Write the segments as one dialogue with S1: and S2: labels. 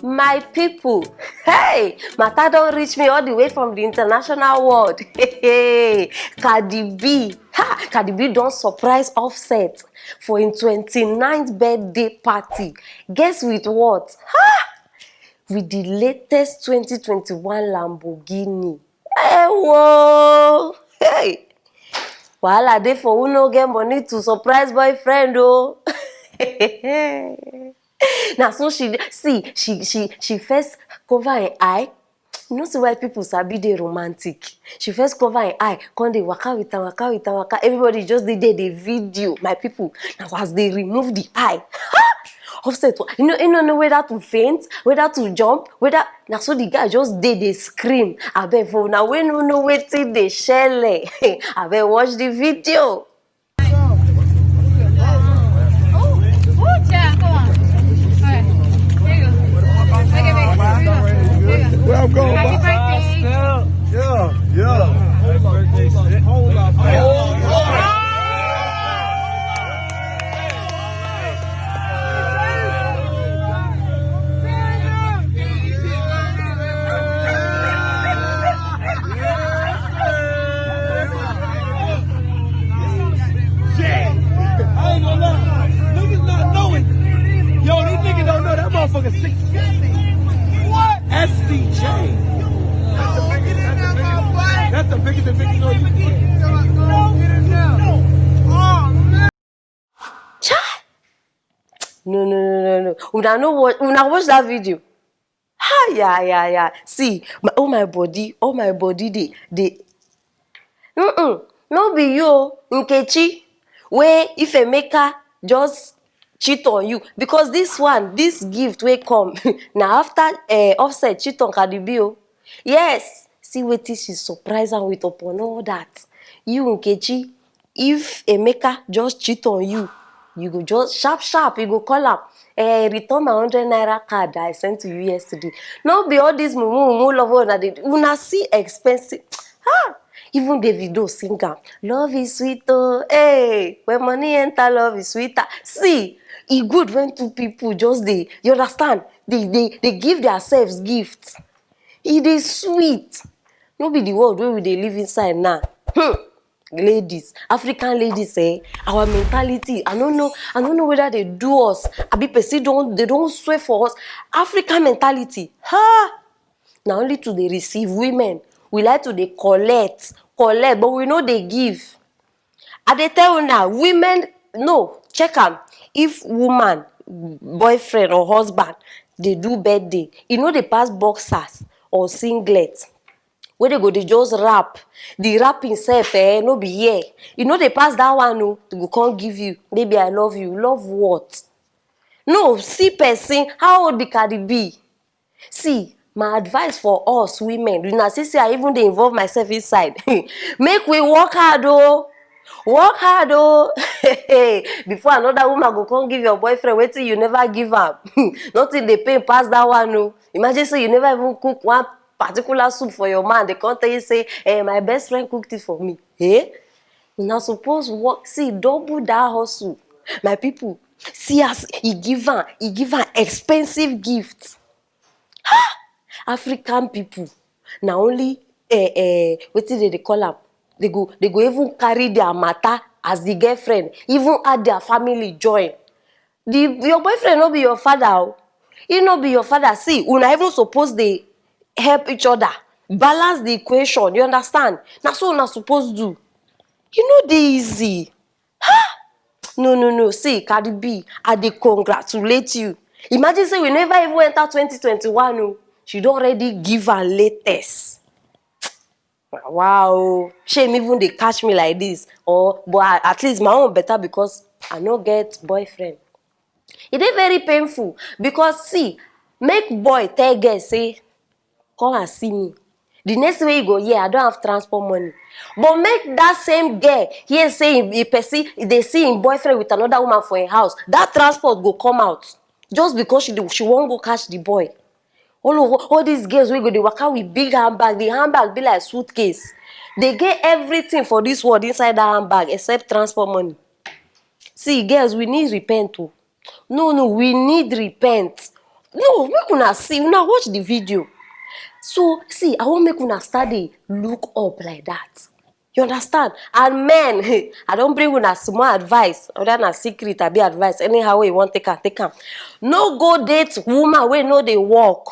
S1: My people, hey, matter don't reach me all the way from the international world. Hey, Cardi B, Cardi B don't surprise Offset for his 29th birthday party. Guess with what? With the latest 2021 Lamborghini. Hey, whoa, hey. Wahala dey for who no get money to surprise boyfriend, oh. Now, so she first cover her eye. You know, see why people sabi dey romantic. She first cover her eye, come dey waka with am, waka with am, waka. Everybody just dey there, the video. My people, now as they remove the eye, Offset, you know whether to faint, whether to jump, whether. Now so the guy just dey, they scream. Abeg, for now we no know wetin dey shele. Abeg, watch the video.
S2: Where I'm going,
S3: Happy birthday.
S2: Yeah. Happy birthday, sis. Hold up. I ain't gonna lie. Niggas not knowing. Yo, these niggas don't know that motherfucker 650. What? SVJ. That's the biggest know you can get.
S1: No. Una watch that video. Yeah. See, all my body, they. No be you, Nkechi. Where if Emeka just cheat on you, because this gift will come now after Offset cheat on Cardi B. Yes, see wetin she surprise am with upon all that. You Nkechi, if Emeka just cheat on you, you go just sharp, you go call am. Return my 100 naira card that I sent to you yesterday. No be all this mumu love una see expensive. Even Davido sing am. Love is sweet, oh, hey. When money enter, love is sweeter. See, e good when two people just you understand? They give themselves gifts. E dey sweet. No be the world where we dey live inside now. Ladies, African ladies, our mentality. I don't know whether they do us. Abi person they don't swear for us. African mentality. Now only to they receive. Women, we like to they collect, but we know they give. And they tell you now, women, no, check them. If woman, boyfriend or husband, they do birthday, you know they pass boxers or singlets. Where they go, they just rap. The rap himself, no be here. You know they pass that one, no, they go come give you. Maybe I love you. Love what? No, see person, how old be Cardi B? See, my advice for us women, you know, say I even dey involve myself inside. Make we work hard, oh. Work hard, oh. Before another woman go come give your boyfriend wetin you never give am. Nothing they pay pass that one, no. Imagine say you never even cook one particular soup for your man. They can't tell you say, my best friend cooked it for me. You not supposed work. See, double that hustle. My people, see as he give am expensive gifts. African people now only wetin they call am, they go even carry their matter as the girlfriend, even add their family join. Your boyfriend no be your father, he no be your father. See, una even suppose they help each other, balance the equation. You understand? Now so una suppose do. You know dey easy. No. See, Cardi B, I dey congratulate you. Imagine say we never even enter 2021. Oh. She don't already give her latest. Wow. Shame even they catch me like this. But at least my own better because I no get boyfriend. It is very painful because see, make boy tell girl say, come and see me. The next way you go, I don't have transport money. But make that same girl here say they see him boyfriend with another woman for a house, that transport go come out. Just because she won't go catch the boy. All these girls we go they waka with big handbag. The handbag be like suitcase. They get everything for this world inside that handbag except transport money. See, girls, we need repent too. No, we need repent. No, make una see, una watch the video. So see, I want make una start dey look up like that. You understand? And men, I don't bring una small advice, other na secret, I be advice. Anyhow wey you want take am, take am. No go date woman wey no dey work.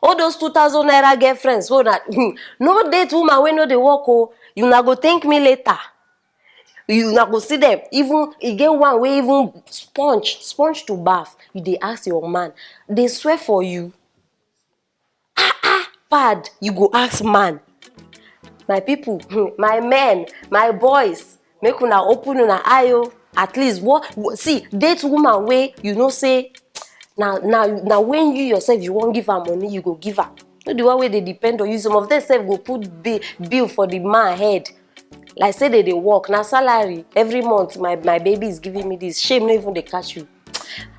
S1: All those 2,000 naira girlfriends, so that no date woman wey no dey work. Oh, you na go thank me later. You na go see them. Even e get one wey even sponge to bath. You dey ask your man, they swear for you. Pad, you go ask man. My people, my men, my boys, make una open una eye o. At least see, date woman wey you know say now when you yourself you wan give her money, you go give her. No the one wey dey depend on you. Some of them sef go put bill for the man head. Like say they dey work, na salary every month. My baby is giving me this. Shame no even dey catch you.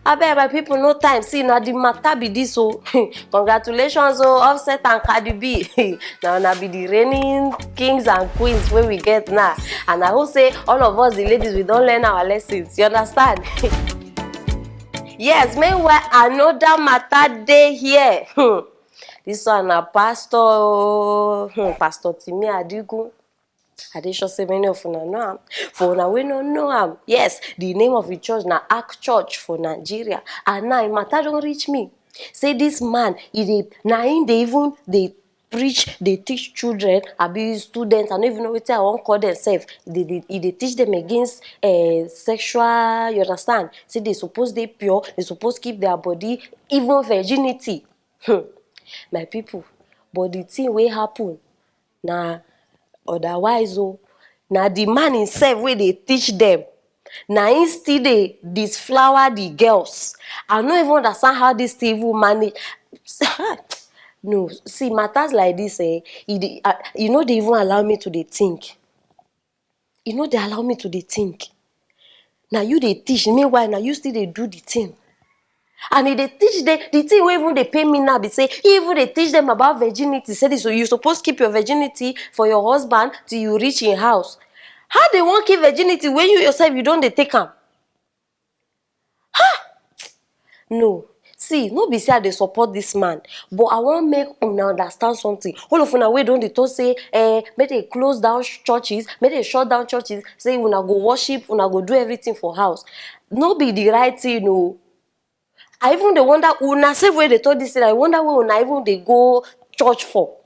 S1: Abeg, my people, no time. See, na the matter be this. Oh, congratulations, oh, Offset and Cardi B. Now, na be the reigning kings and queens wey we get now. And I will say, all of us, the ladies, we don't learn our lessons. You understand? Yes, meanwhile, another matter dey here. This one na Pastor Timi Adigun. I dey sure say many of una know am. For una wey no know am, yes, the name of the church na Ark Church for Nigeria. And now matter don reach me. Say this man, na him dey even dey preach, dey teach children, abi students. I no even know wetin I wan call them sef. He dey teach them against sexual. You understand? Say they suppose dey pure, they suppose keep their body, even virginity. My people, but the thing wey happen na. Otherwise, oh, now the man himself wey dey teach them, now he still dey disflower the girls. I no even understand how this thing even manage. No, see, matters like this, you know, they even allow me to dey think. You know, they allow me to dey think. Now you dey teach, meanwhile, now you still dey do the thing. And if they teach them, the thing wey even they pay me now be say, even they teach them about virginity. Say this, so you supposed to keep your virginity for your husband till you reach in house. How they won't keep virginity when you yourself you don't they take am? No. See, no be say they support this man, but I want make una understand something. All of una wey don dey talk say, make they close down churches, make they shut down churches. Say una go worship, una go do everything for house. No be the right thing, no. I even dey wonder una sef wey dey talk this thing. I wonder where una even dey go church for.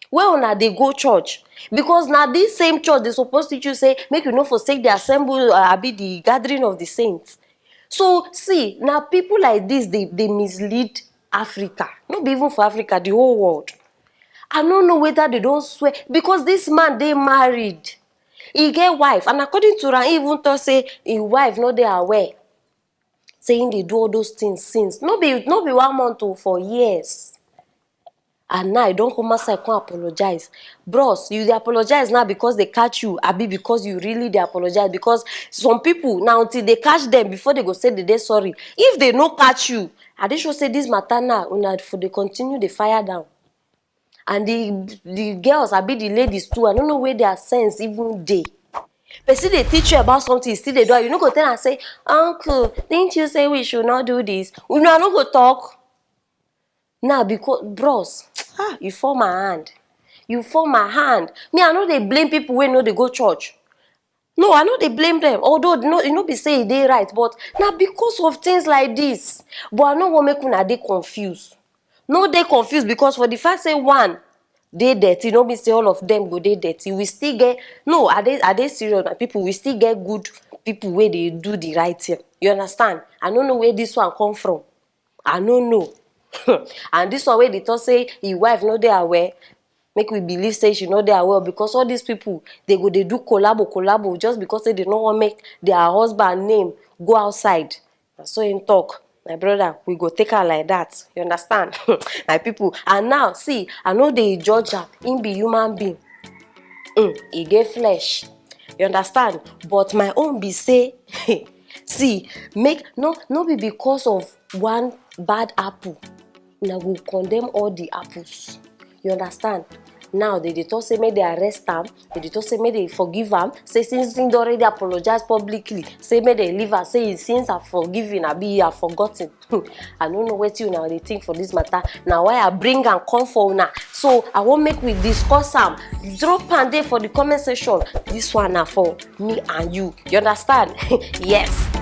S1: Where una dey go church? Because now this same church they supposed to teach you say make you no forsake the assembly, be the gathering of the saints. So see, now people like this they mislead Africa. Not even for Africa, the whole world. I don't know whether they don't swear because this man they married. He get wife, and according to Ran, he even thought say his wife not they aware. Saying they do all those things since. Not be 1 month or for years. And now I don't come outside come apologize. Bros, you apologize now because they catch you. Abi because you really they apologize. Because some people now until they catch them before they go say they sorry. If they no catch you, I they should say this matter now. For they continue the fire down. And the girls, abi the ladies too. I don't know where their sense even dey. But still they teach you about something, still they do it. You no go tell and say, uncle, didn't you say we should not do this? We no go talk. Now because bros, you fall my hand. You fall my hand. Me, I know they blame people when no they go church. No, I know they blame them. Although no, you know be say they right, but now because of things like this. But I know what make una they confused. No, they confused because for the fact say one, they dirty. No be say all of them go they dirty. We still get are they serious? People we still get good people where they do the right thing. You understand? I don't know where this one come from. I don't know. And this one where they thought say his wife no they aware. Make we believe say she know they aware because all these people they do collabo just because they don't want to make their husband name go outside. So in talk. My brother, we go take her like that. You understand? My people. And now, see, I know they judge her. Him be human being. He get flesh. You understand? But my own be say, see, no be because of one bad apple. Now we condemn all the apples. You understand? now they dey talk say make they arrest am, they dey talk say make they forgive am, say since he don already apologize publicly, say make they leave am, say his sins are forgiven, abi he have forgotten. I no know wetin una dey think for this matter. Na why I bring am come for una, so I wan make we discuss am. Drop am there for the comment section. This one na for me and you understand? Yes.